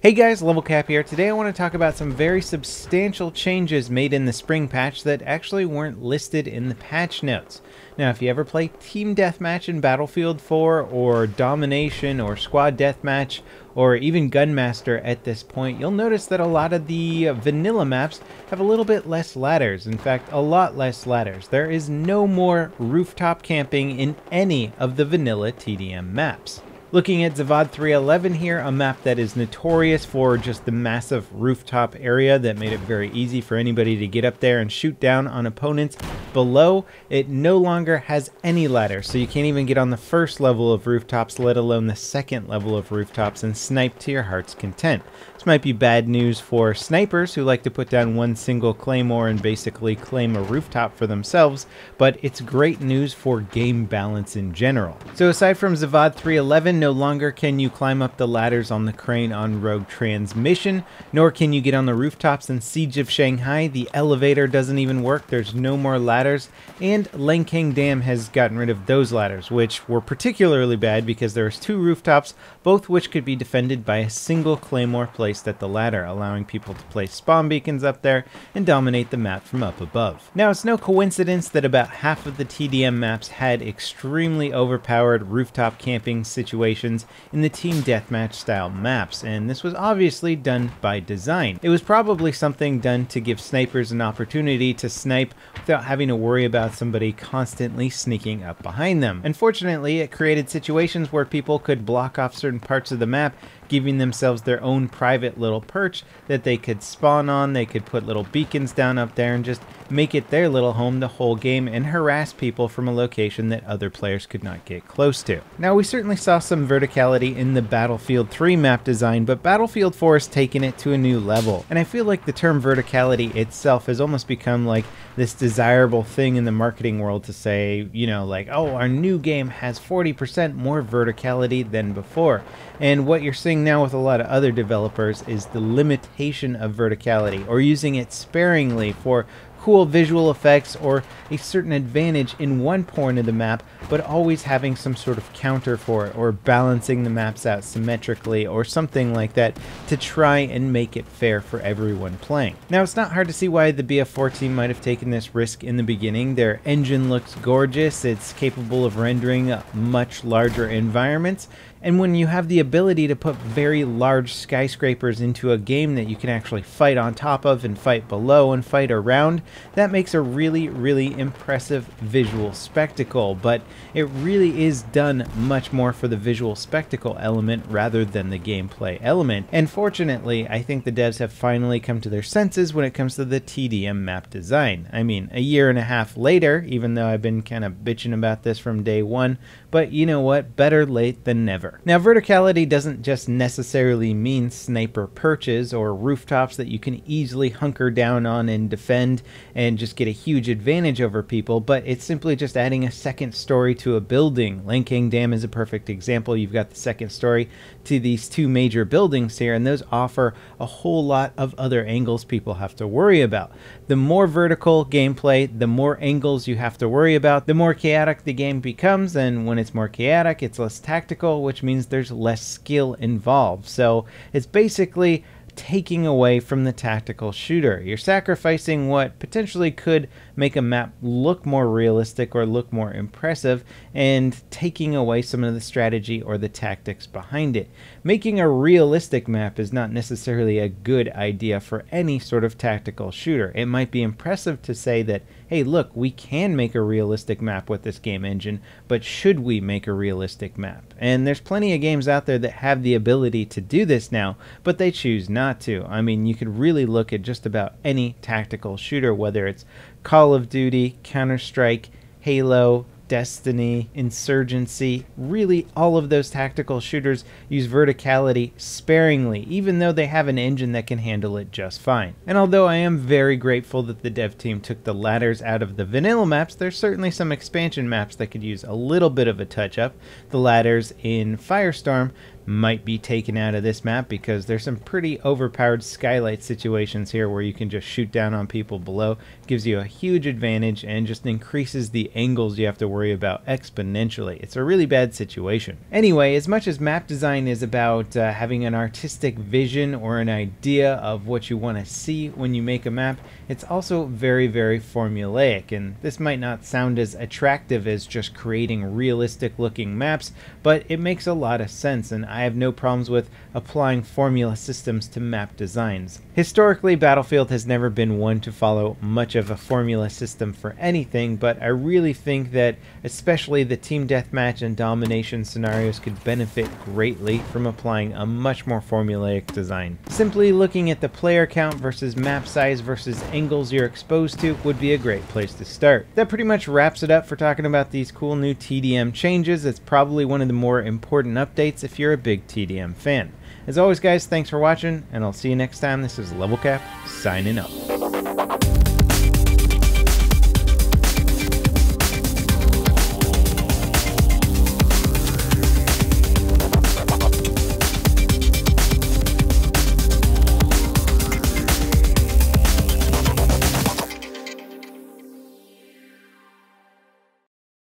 Hey guys, LevelCap here. Today I want to talk about some very substantial changes made in the spring patch that actually weren't listed in the patch notes. Now, if you ever play Team Deathmatch in Battlefield 4, or Domination, or Squad Deathmatch, or even Gunmaster at this point, you'll notice that a lot of the vanilla maps have a little bit less ladders. In fact, a lot less ladders. There is no more rooftop camping in any of the vanilla TDM maps. Looking at Zavad 311 here, a map that is notorious for just the massive rooftop area that made it very easy for anybody to get up there and shoot down on opponents below. It no longer has any ladder, so you can't even get on the first level of rooftops, let alone the second level of rooftops, and snipe to your heart's content. This might be bad news for snipers who like to put down one single claymore and basically claim a rooftop for themselves, but it's great news for game balance in general. So aside from Zavad 311, no longer can you climb up the ladders on the crane on Rogue Transmission, nor can you get on the rooftops in Siege of Shanghai. The elevator doesn't even work. There's no more ladders, and LevelCapGaming has gotten rid of those ladders, which were particularly bad because there's two rooftops, both which could be defended by a single claymore placed at the ladder, allowing people to place spawn beacons up there and dominate the map from up above. Now, it's no coincidence that about half of the TDM maps had extremely overpowered rooftop camping situations in the Team Deathmatch style maps, and this was obviously done by design. It was probably something done to give snipers an opportunity to snipe without having to worry about somebody constantly sneaking up behind them. Unfortunately, it created situations where people could block off certain parts of the map, giving themselves their own private little perch that they could spawn on. They could put little beacons down up there and just make it their little home the whole game and harass people from a location that other players could not get close to. Now, we certainly saw some verticality in the Battlefield 3 map design, but Battlefield 4 has taken it to a new level. And I feel like the term verticality itself has almost become like this desirable thing in the marketing world to say, you know, like, oh, our new game has 40% more verticality than before. And what you're seeing now with a lot of other developers is the limitation of verticality, or using it sparingly for cool visual effects or a certain advantage in one point of the map, but always having some sort of counter for it, or balancing the maps out symmetrically or something like that to try and make it fair for everyone playing. Now, it's not hard to see why the BF4 team might have taken this risk in the beginning. Their engine looks gorgeous. It's capable of rendering much larger environments. And when you have the ability to put very large skyscrapers into a game that you can actually fight on top of and fight below and fight around, that makes a really, really impressive visual spectacle. But it really is done much more for the visual spectacle element rather than the gameplay element. And fortunately, I think the devs have finally come to their senses when it comes to the TDM map design. I mean, a year and a half later, even though I've been kind of bitching about this from day one, but you know what? Better late than never. Now, verticality doesn't just necessarily mean sniper perches or rooftops that you can easily hunker down on and defend and just get a huge advantage over people, but it's simply just adding a second story to a building. LevelCapGaming is a perfect example. You've got the second story to these two major buildings here, and those offer a whole lot of other angles people have to worry about. The more vertical gameplay, the more angles you have to worry about, the more chaotic the game becomes, and when it's more chaotic, it's less tactical, which means there's less skill involved. So it's basically taking away from the tactical shooter. You're sacrificing what potentially could make a map look more realistic or look more impressive, and taking away some of the strategy or the tactics behind it. Making a realistic map is not necessarily a good idea for any sort of tactical shooter. It might be impressive to say that, hey, look, we can make a realistic map with this game engine, but should we make a realistic map? And there's plenty of games out there that have the ability to do this now, but they choose not to. I mean, you could really look at just about any tactical shooter, whether it's Call of Duty, Counter-Strike, Halo, Destiny, Insurgency. Really, all of those tactical shooters use verticality sparingly, even though they have an engine that can handle it just fine. And although I am very grateful that the dev team took the ladders out of the vanilla maps, there's certainly some expansion maps that could use a little bit of a touch-up. The ladders in Firestorm might be taken out of this map, because there's some pretty overpowered skylight situations here where you can just shoot down on people below. Gives you a huge advantage and just increases the angles you have to worry about exponentially. It's a really bad situation. Anyway, as much as map design is about having an artistic vision or an idea of what you want to see when you make a map, it's also very, very formulaic, and this might not sound as attractive as just creating realistic looking maps, but it makes a lot of sense, and I have no problems with applying formula systems to map designs. Historically, Battlefield has never been one to follow much of a formula system for anything, but I really think that especially the team deathmatch and domination scenarios could benefit greatly from applying a much more formulaic design. Simply looking at the player count versus map size versus angles you're exposed to would be a great place to start. That pretty much wraps it up for talking about these cool new TDM changes. It's probably one of the more important updates if you're a big TDM fan. As always, guys, thanks for watching, and I'll see you next time. This is LevelCap, signing up.